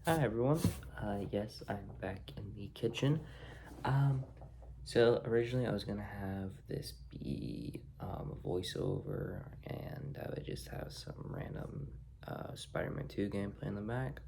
Hi everyone. Yes, I'm back in the kitchen. Um, so originally I was gonna have this be a voiceover, and I would just have some random Spider-Man 2 gameplay in the back.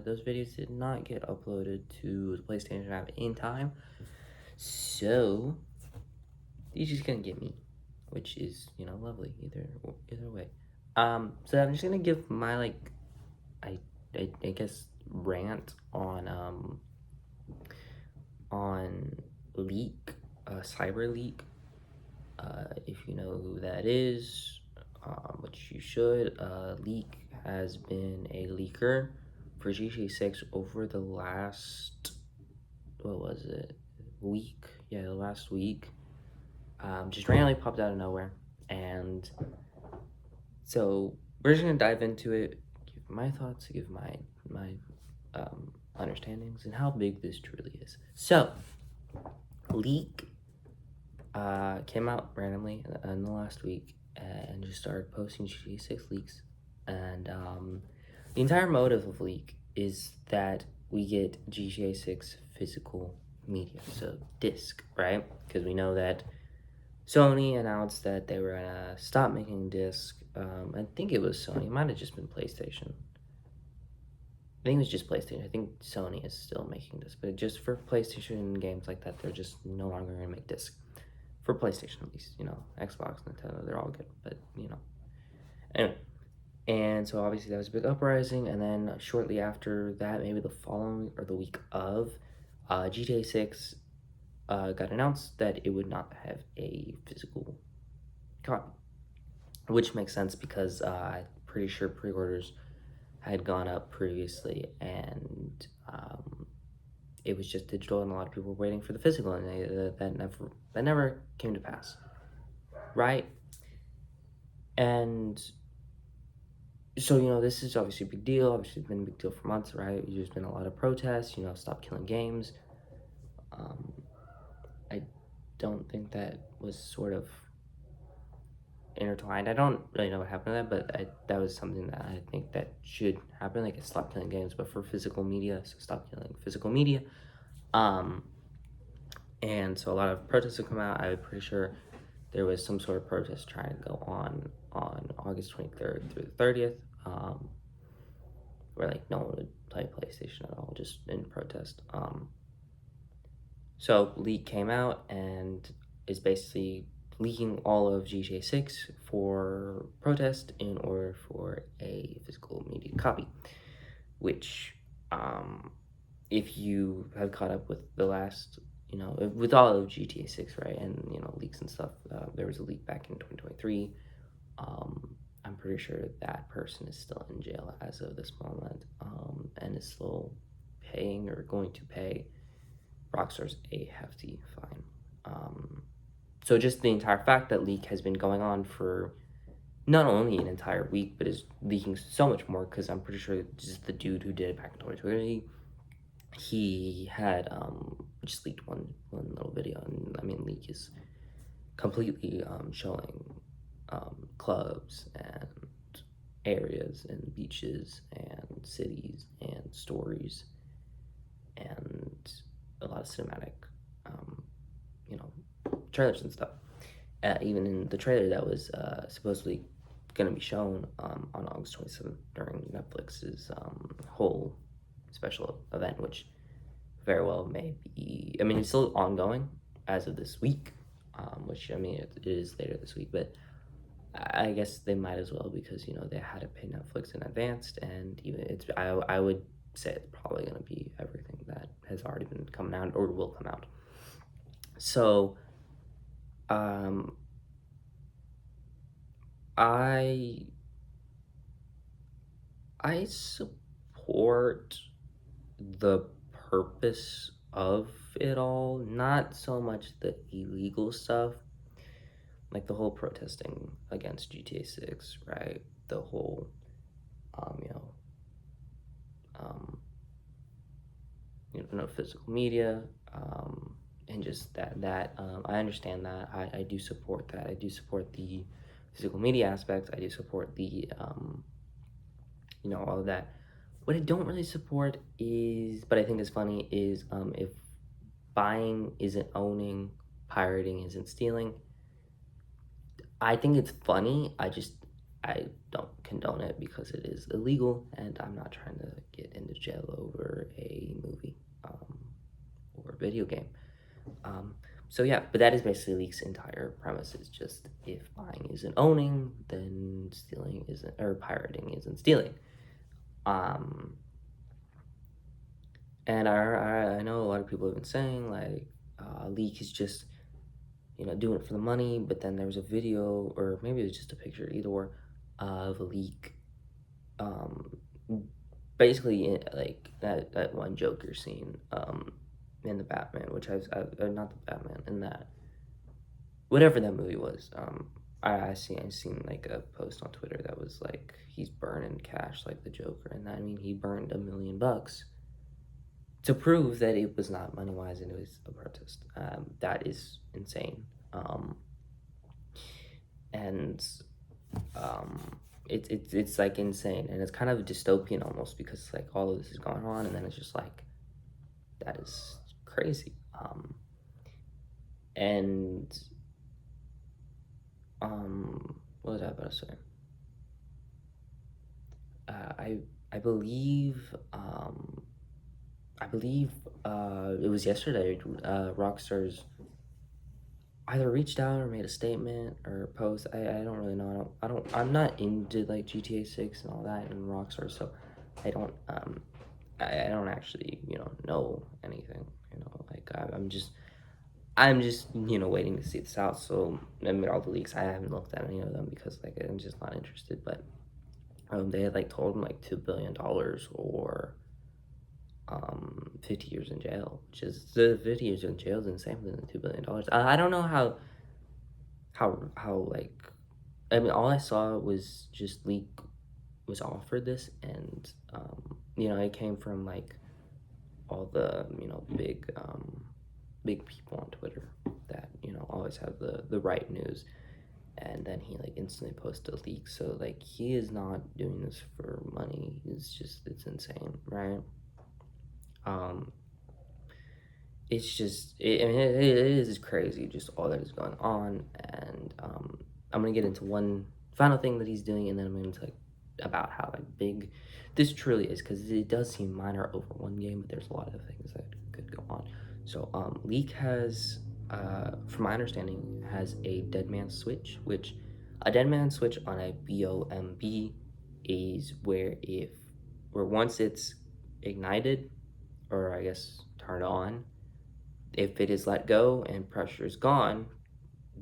Those videos did not get uploaded to the PlayStation app in time, so you're just gonna get me, which is lovely either way. So I'm just gonna give my I I guess rant on Leak, Cyberleek. If you know who that is, which you should. Leak has been a leaker for GTA 6 over the last, what was it, week? Yeah, the last week. Just randomly popped out of nowhere, and so we're just gonna dive into it, give my thoughts, give my understandings, and how big this truly is. So, Leak came out randomly in the last week and just started posting GTA 6 leaks. And the entire motive of Leak is that we get GTA 6 physical media, so disc, right? Because we know that Sony announced that they were gonna stop making disc. I think it was Sony. It might have just been PlayStation. I think it was just PlayStation. I think Sony is still making this, but just for PlayStation games like that, they're just no longer gonna make disc. For PlayStation at least, Xbox, Nintendo, they're all good, but Anyway, and so obviously that was a big uprising, and then shortly after that, maybe the following or the week of, GTA 6 got announced that it would not have a physical copy, which makes sense because I'm pretty sure pre-orders had gone up previously, and it was just digital, and a lot of people were waiting for the physical, and that never came to pass, right? And so this is obviously a big deal. Obviously, it's been a big deal for months, right? There's been a lot of protests. Stop killing games. Um, I don't think that was sort of intertwined. I don't really know what happened to that, but that was something that I think that should happen. Like, stop killing games, but for physical media, so stop killing physical media. Um, and so a lot of protests have come out. I'm pretty sure there was some sort of protest trying to go on August 23rd through the 30th, where no one would play PlayStation at all, just in protest. So Leak came out and is basically leaking all of GTA 6 for protest in order for a physical media copy, which, if you have caught up with the last, with all of GTA 6, right, and, leaks and stuff, there was a leak back in 2023. I'm pretty sure that person is still in jail as of this moment, and is still paying or going to pay rockstars a hefty fine. So just the entire fact that leak has been going on for not only an entire week, but is leaking so much more, because I'm pretty sure just the dude who did it back in 2020, he had just leaked one little video, and I mean, leak is completely showing clubs and areas and beaches and cities and stories and a lot of cinematic, you know, trailers and stuff. Even in the trailer that was supposedly going to be shown on August 27th during Netflix's whole special event, which very well may be. I mean, it's still ongoing as of this week, which, I mean, it is later this week, but I guess they might as well, because they had to pay Netflix in advance, and even I would say it's probably going to be everything that has already been coming out or will come out. So, I support the purpose of it all, not so much the illegal stuff, like the whole protesting against GTA 6, right? The whole, no physical media, and just that I understand that. I do support that. I do support the physical media aspect. I do support the all of that. What I don't really support is, but I think is funny, is if buying isn't owning, pirating isn't stealing. I think it's funny. I don't condone it because it is illegal, and I'm not trying to get into jail over a movie or a video game. Um, so yeah, but that is basically Leak's entire premise. Is just if buying isn't owning, then stealing isn't, or pirating isn't stealing. Um, and I know a lot of people have been saying like Leak is just doing it for the money, but then there was a video, or maybe it was just a picture, either or, of a leak. Um, basically, like that one Joker scene in the Batman, which not the Batman, in that whatever that movie was. I seen like a post on Twitter that was like he's burning cash like the Joker, and I mean he burned $1 million to prove that it was not money wise and it was a protest. That is insane. And it's like insane, and it's kind of dystopian almost, because like all of this is going on, and then it's just like that is crazy. And what was I about to say? I believe it was yesterday. Rockstars either reached out or made a statement or a post. I don't really know. I'm not into like GTA 6 and all that and Rockstar, so I don't I don't actually, know anything, like I'm just, waiting to see this out. So I mean, all the leaks, I haven't looked at any of them because like I'm just not interested. But they had like told him like $2 billion or 50 years in jail, which is the 50 years in jail is insane than the $2 billion. I don't know how like, I mean, all I saw was just Leak was offered this, and it came from like all the big people on Twitter that always have the right news, and then he like instantly posted a leak. So like he is not doing this for money. It's insane, right? Um, it's just I mean it is crazy just all that is going on, and I'm gonna get into one final thing that he's doing, and then I'm gonna talk about how like big this truly is, because it does seem minor over one game, but there's a lot of things that could go on. So Leak has from my understanding has a dead man switch, which a dead man switch on a BOMB is where once it's ignited, or I guess turned on, if it is let go and pressure is gone,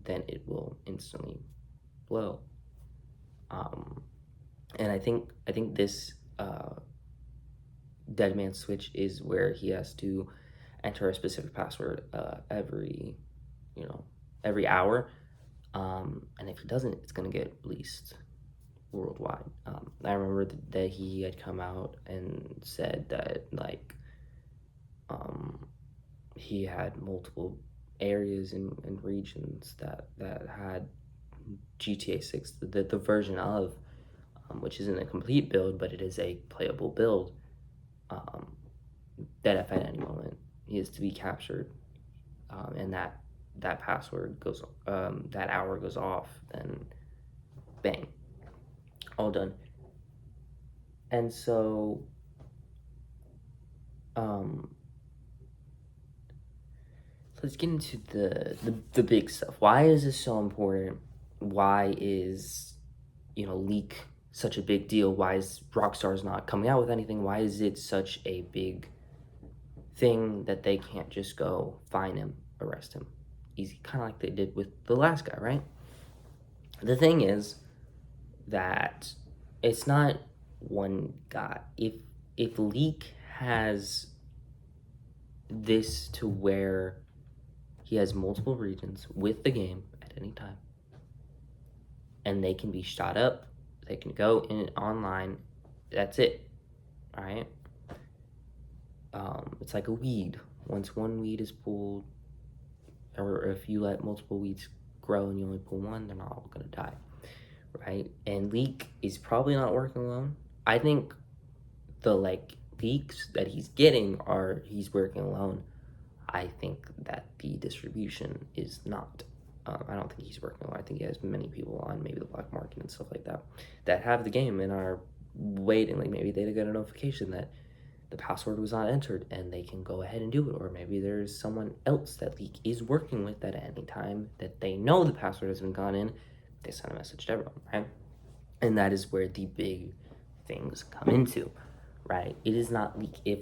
then it will instantly blow. Um, and I think this dead man switch is where he has to enter a specific password you know every hour, and if he doesn't, it's gonna get released worldwide. I remember that he had come out and said that like he had multiple areas and regions that had GTA 6, the version of, which isn't a complete build, but it is a playable build, um, that if at any moment he is to be captured, and that password goes, that hour goes off, then bang, all done. And so, um, let's get into the big stuff. Why is this so important? Why is Leak such a big deal? Why is Rockstar's not coming out with anything? Why is it such a big thing that they can't just go find him, arrest him easy, kind of like they did with the last guy, right? The thing is that it's not one guy. If Leak has this to where he has multiple regions with the game at any time, and they can be shot up, they can go in online, that's it, all right? It's like a weed. Once one weed is pulled, or if you let multiple weeds grow and you only pull one, they're not all gonna die, right? And Leak is probably not working alone. I think the like leaks that he's getting are he's working alone. I think that the distribution is not. I don't think he's working alone. I think he has many people on maybe the black market and stuff like that that have the game and are waiting. Like maybe they get a notification that the password was not entered and they can go ahead and do it. Or maybe there's someone else that Leak is working with that at any time that they know the password has been gone in, they send a message to everyone, right? And that is where the big things come into, right? It is not Leak. If,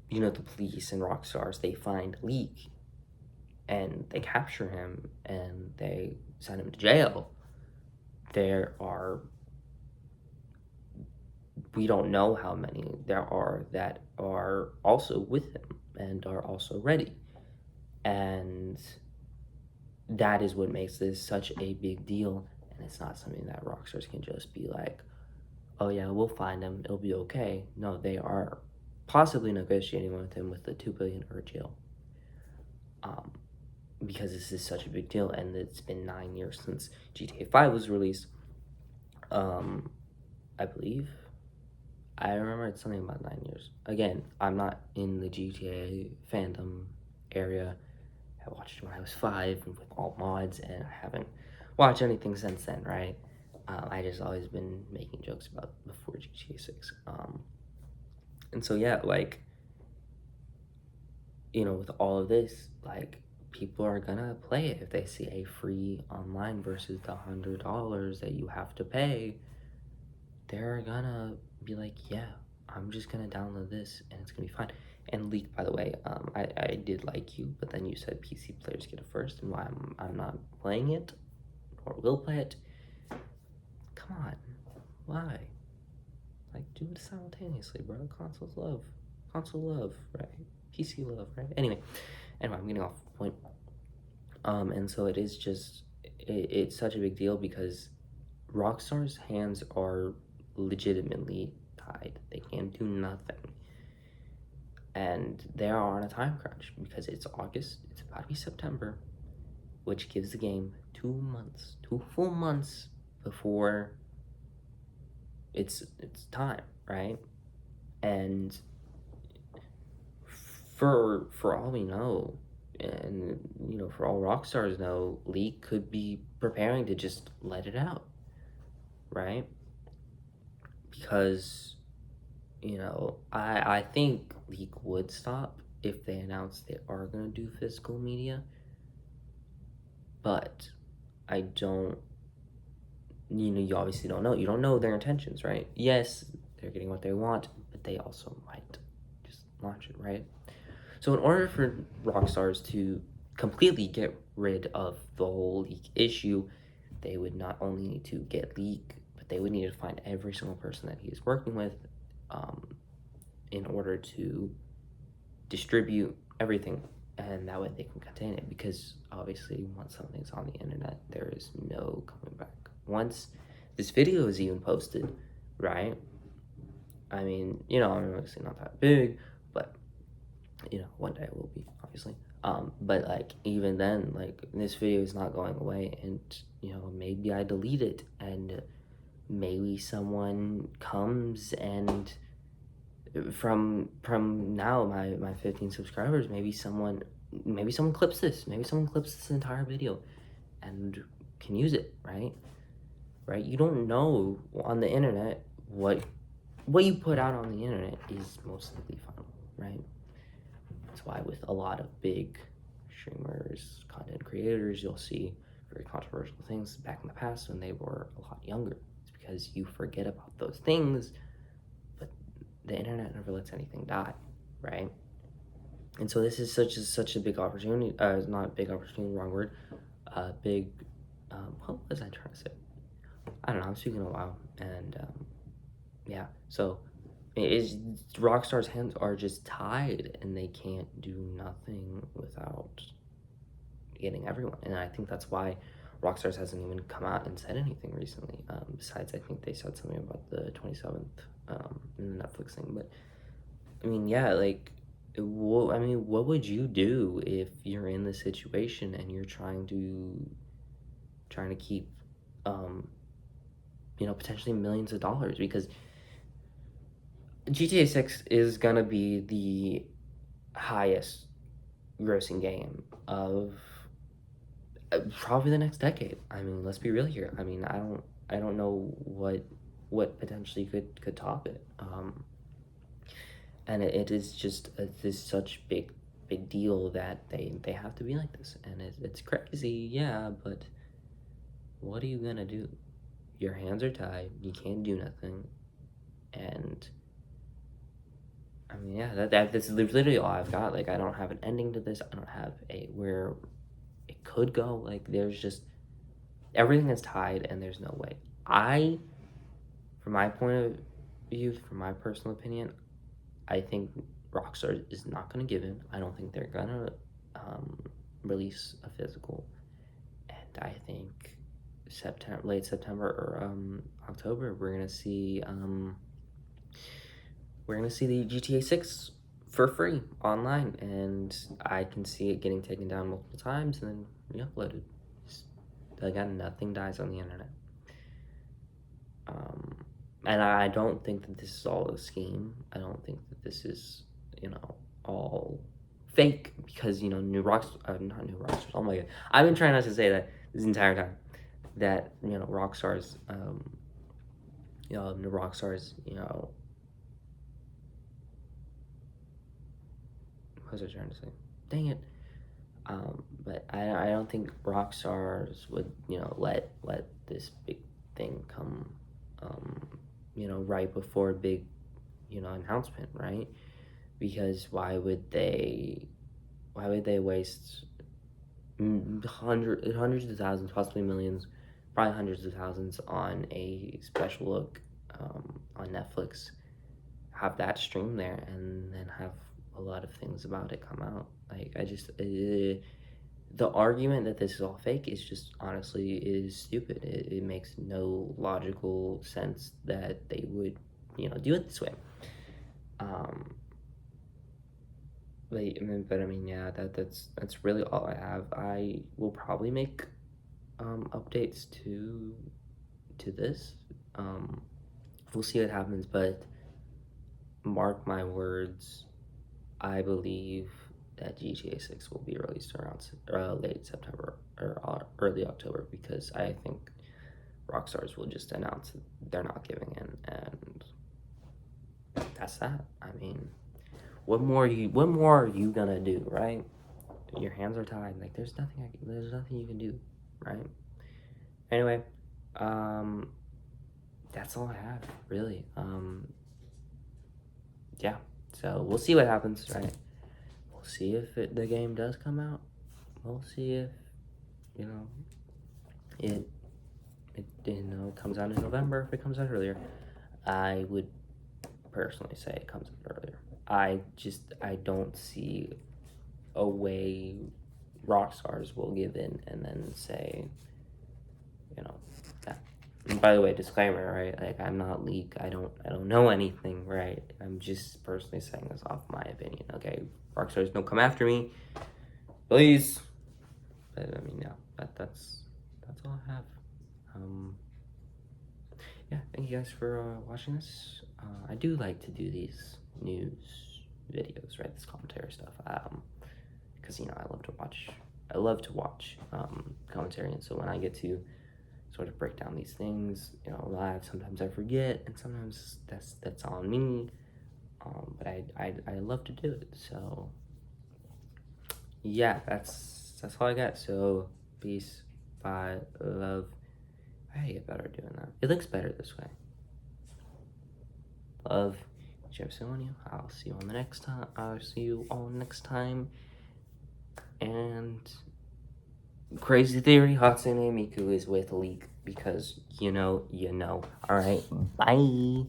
you know, the police and Rockstars, they find Leak and they capture him and they send him to jail, there are, we don't know how many there are that are also with him and are also ready. And that is what makes this such a big deal. And it's not something that Rockstars can just be like, oh yeah, we'll find him, it'll be okay. No, they are possibly negotiating with him with the $2 billion jail. Because this is such a big deal, and it's been 9 years since GTA 5 was released. I believe. I remember it's something about 9 years. Again, I'm not in the GTA fandom area. I watched it when I was 5 with all mods, and I haven't watched anything since then, right? I just always been making jokes about before GTA 6. And so, yeah, like, you know, with all of this, like, people are gonna play it if they see a free online versus the $100 that you have to pay. They're gonna be like, yeah, I'm just gonna download this and it's gonna be fine. And Leak, by the way, I did like you, but then you said PC players get it first, and why I'm not playing it or will play it. Come on, why? Like, do it simultaneously, bro. Console love, right? PC love, right? Anyway, I'm getting off the point. And so it is just, it's such a big deal because Rockstar's hands are legitimately tied. They can't do nothing. And they are on a time crunch because it's August, it's about to be September, which gives the game 2 months, 2 full months before it's time, right? And for all we know, and you know, for all Rockstars know, Leak could be preparing to just let it out, right? Because, you know, I think Leak would stop if they announced they are going to do physical media. But I don't, you know, you obviously don't know. You don't know their intentions, right? Yes, they're getting what they want, but they also might just launch it, right? So in order for Rockstars to completely get rid of the whole Leak issue, they would not only need to get Leak, but they would need to find every single person that he is working with in order to distribute everything, and that way they can contain it, because obviously once something's on the internet, there is no coming back. Once this video is even posted, right? I mean, you know, I'm obviously not that big, but you know, one day it will be, obviously. But like even then, like this video is not going away, and you know, maybe I delete it, and maybe someone comes and from now my 15 subscribers, maybe someone clips this, entire video and can use it, right? You don't know on the internet what you put out on the internet is most likely final, right? That's why with a lot of big streamers, content creators, you'll see very controversial things back in the past when they were a lot younger. It's because you forget about those things, but the internet never lets anything die, right? And so this is such a big opportunity. Not big opportunity, wrong word. Big. What was I trying to say? I don't know. I'm speaking a while, and yeah. So it's Rockstar's hands are just tied, and they can't do nothing without getting everyone. And I think that's why Rockstars hasn't even come out and said anything recently. Besides, I think they said something about the 27th in the Netflix thing. But I mean, yeah, like, what would you do if you're in this situation and you're trying to keep, you know, potentially millions of dollars? Because GTA 6 is gonna be the highest grossing game of probably the next decade. I mean, let's be real here. I mean, I don't know what potentially could top it. And it is just this such big deal that they have to be like this, and it's crazy, yeah. But what are you gonna do? Your hands are tied. You can't do nothing, and I mean, yeah, that's literally all I've got. Like, I don't have an ending to this. I don't have a where it could go. Like, there's just everything is tied, and there's no way. From my point of view, from my personal opinion, I think Rockstar is not going to give in. I don't think they're going to release a physical. And I think late September or October, we're gonna see the GTA 6 for free online, and I can see it getting taken down multiple times and then re-uploaded. Again, nothing dies on the internet. And I don't think that this is all a scheme. I don't think that this is, all fake because, new rocks, not new rockstars. Oh my god. I've been trying not to say that this entire time. That, rockstars, new rockstars, what was I trying to say? Dang it. But I don't think Rockstars would, let this big thing come, right before a big, announcement, right? Because why would they waste hundreds of thousands, possibly millions, probably hundreds of thousands on a special look on Netflix, have that stream there, and then have a lot of things about it come out. Like, the argument that this is all fake is just honestly is stupid. It makes no logical sense that they would, do it this way. But I mean, yeah, that's really all I have. I will probably make updates to this. We'll see what happens, but mark my words, I believe that GTA 6 will be released around late September or early October, because I think Rockstars will just announce that they're not giving in, and that's that. I mean, what more are you gonna do, right? Your hands are tied. Like, there's nothing you can do, right? Anyway, that's all I have, really. Yeah. So we'll see what happens, right? We'll see if the game does come out. We'll see if it comes out in November. If it comes out earlier, I would personally say it comes out earlier. I don't see a way Rockstars will give in and then say, that. And by the way, disclaimer, right? Like, I'm not Leak. I don't know anything, right? I'm just personally saying this off my opinion. Okay, Rockstars, don't come after me, please. But I mean, yeah, that's all I have. Yeah, thank you guys for watching this. I do like to do these news videos, right? This commentary stuff. Because I love to watch commentary, and so when I get to sort of break down these things, live, sometimes I forget, and sometimes that's on me. But I love to do it. So yeah, that's all I got. So peace, bye, love. I gotta get better at doing that. It looks better this way. Love each and every single one of you. I'll see you on the next time. I'll see you all next time. And crazy theory, Hatsune Miku is with Leak, because you know. Alright, bye.